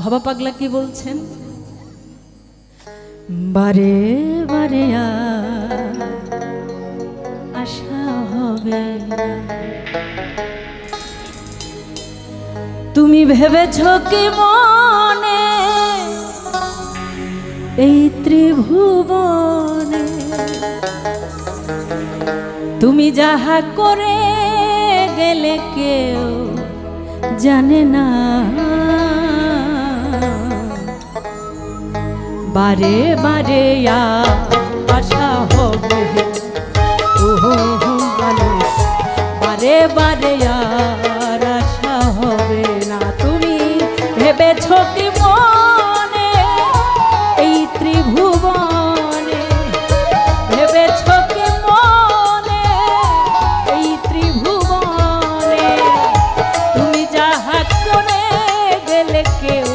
ভাবা পাগলা কি বলছেন? বারে বারে আশা হবে না, তুমি ভেবেছ কি মনে এই ত্রিভুবনে তুমি যাহা করে গেলে কেউ জানে না। বারে বারে আশা হবে মানুষ, বারে বারে আর আশা হবে না। তুমি ভেবেছ কি মনে এই ত্রিভুবনে, ভেবেছ কি মনে এই ত্রিভুবনে তুমি যাহা করে গেলে কেউ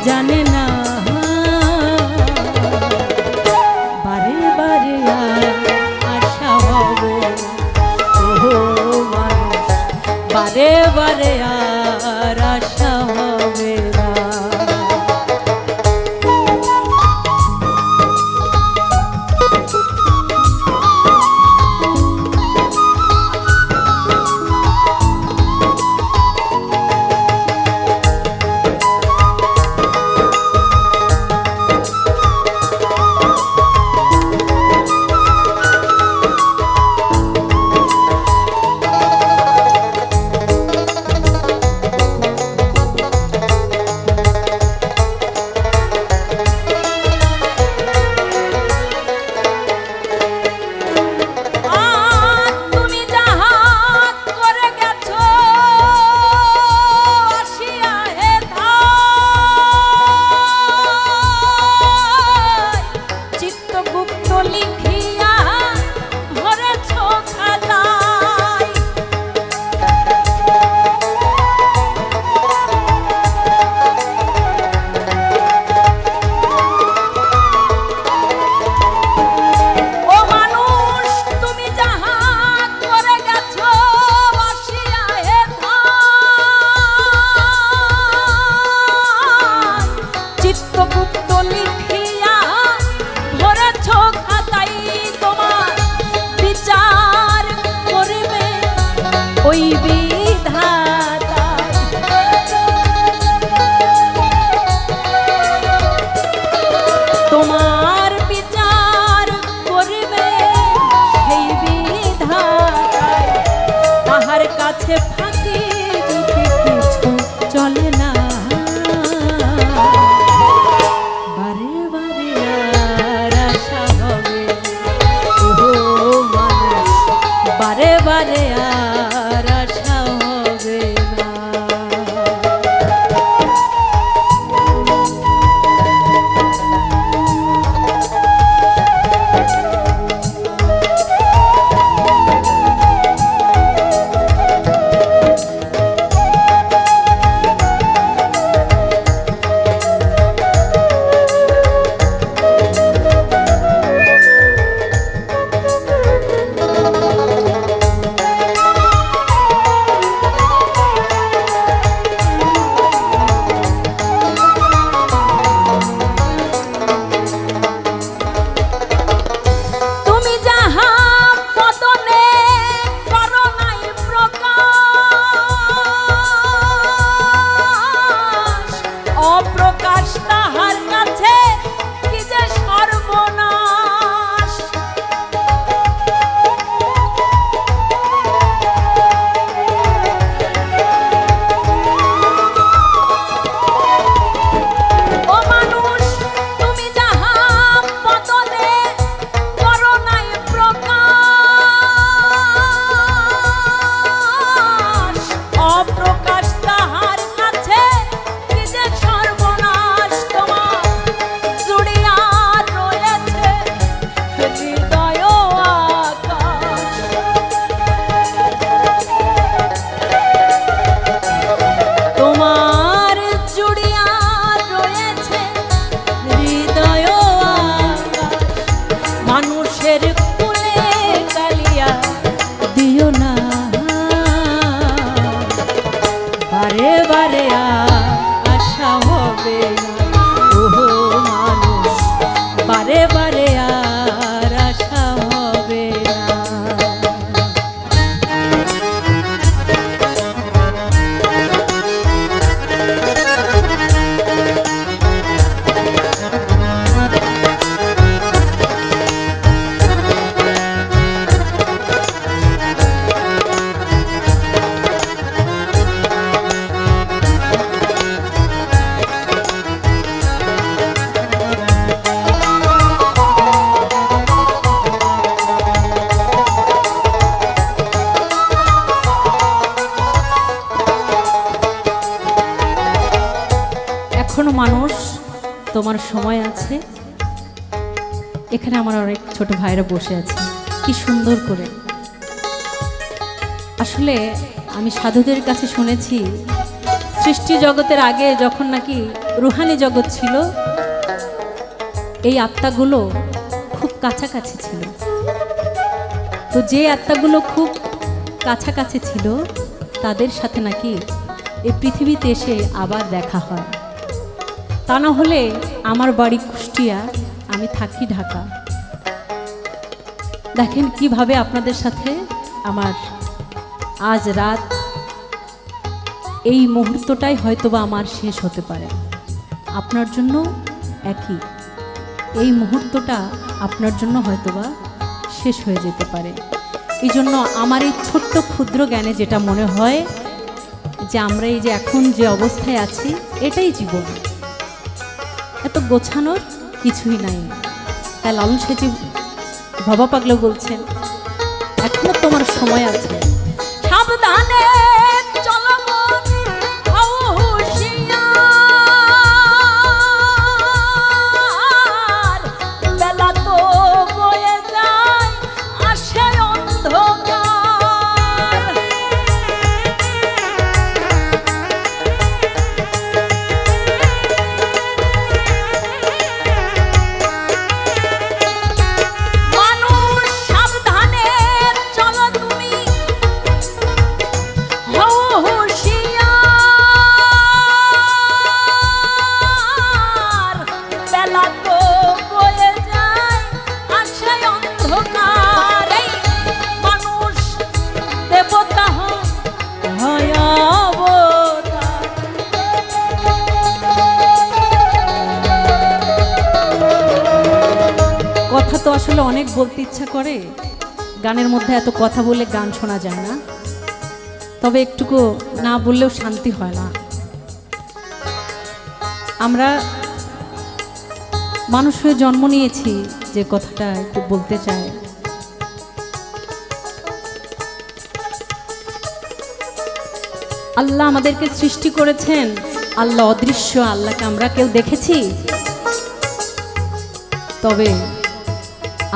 জানে না। বারে বারে আর আশা হবে না। ওই বিধাতা তোমার বিচার করবে, সেই বিধাতায় তাহার কাছে ফাঁকি যদি কিছু চলে না। বারে বারে আর আশা হবে মানুষ, বারে বারে আর আশা হবে না। প্রকাশ তাহার কাছে কি যে সর্বনাশ তোমার এখনো মানুষ, তোমার সময় আছে। এখানে আমার অনেক ছোট ভাইরা বসে আছে, কি সুন্দর করে। আসলে আমি সাধুদের কাছে শুনেছি, সৃষ্টি জগতের আগে যখন নাকি রুহানি জগৎ ছিল, এই আত্মাগুলো খুব কাছাকাছি ছিল। তো যে আত্মাগুলো খুব কাছাকাছি ছিল তাদের সাথে নাকি এই পৃথিবীতে এসে আবার দেখা হয়। তা না হলে আমার বাড়ি কুষ্টিয়া, আমি থাকি ঢাকা। দেখেন কিভাবে আপনাদের সাথে আমার আজ রাত এই মুহূর্তটাই হয়তোবা আমার শেষ হতে পারে, আপনার জন্য একই। এই মুহূর্তটা আপনার জন্য হয়তোবা শেষ হয়ে যেতে পারে। এই জন্য আমার এই ছোট্ট ক্ষুদ্র জ্ঞানে যেটা মনে হয় যে আমরা এই যে এখন যে অবস্থায় আছি এটাই জীবন, এত গোছানোর কিছুই নাই। তাই লালন সাহেব বাবা পাগলা বলছেন এখনো তোমার সময় আছে, সাবধানে চলো কথা তো আসলে অনেক বলতে ইচ্ছা করে, গানের মধ্যে এত কথা বলে গান শোনা যায় না, তবে একটুকু না বললেও শান্তি হয় না। আমরা মানুষ হয়ে জন্ম নিয়েছি, যে কথাটা একটু বলতে চাই। আল্লাহ আমাদেরকে সৃষ্টি করেছেন, আল্লাহ অদৃশ্য, আল্লাহকে আমরা কেউ দেখেছি? তবে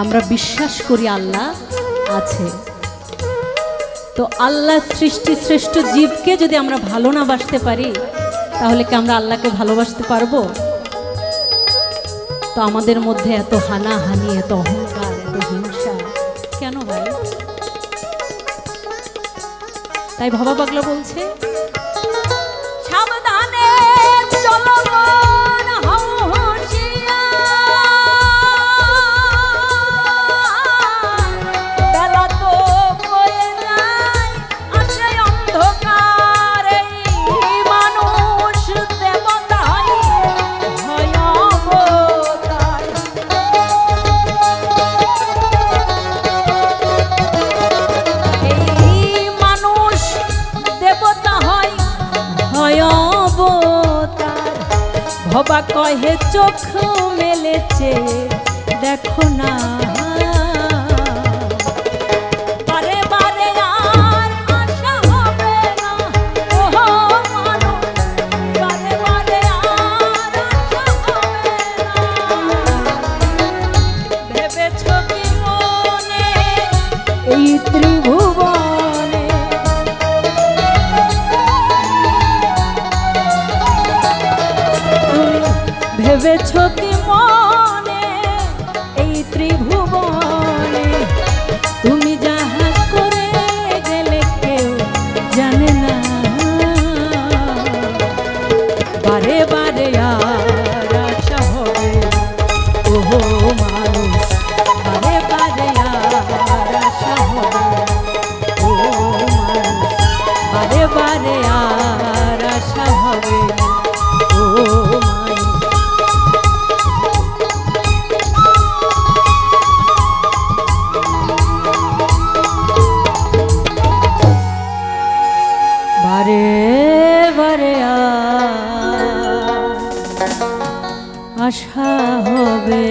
আমরা বিশ্বাস করি আল্লাহ আছে। তো আল্লাহ সৃষ্টি শ্রেষ্ঠ জীবকে যদি আমরা ভালো না বাসতে পারি, তাহলে কি আমরা আল্লাহকে ভালোবাসতে পারবো? তো আমাদের মধ্যে এত হানাহানি, এত অহংকার, এত হিংসা কেন ভাই? তাই বাবা পাগলা বলছে সাবধানে চলো ভবা কহে চোখ মেলেছে দেখো না, বারে বারে আর আশা হবে না, ওহো মানুষ বারে বারে আর আশা হবে না। ভেবেছ কি মনে এই ত্রিভুবনে, ভেবেছ কি মনে এই ত্রিভুবনে তুমি যাহা করে গেলে কেউ জানে না, বারে বারে আর আশা হবে ওহো মানুষ, বারে বারে আর আশা হবে ও মানুষ, বারে বারে আর আশা হবে ও মানুষ। বারে বারে আশা হবে।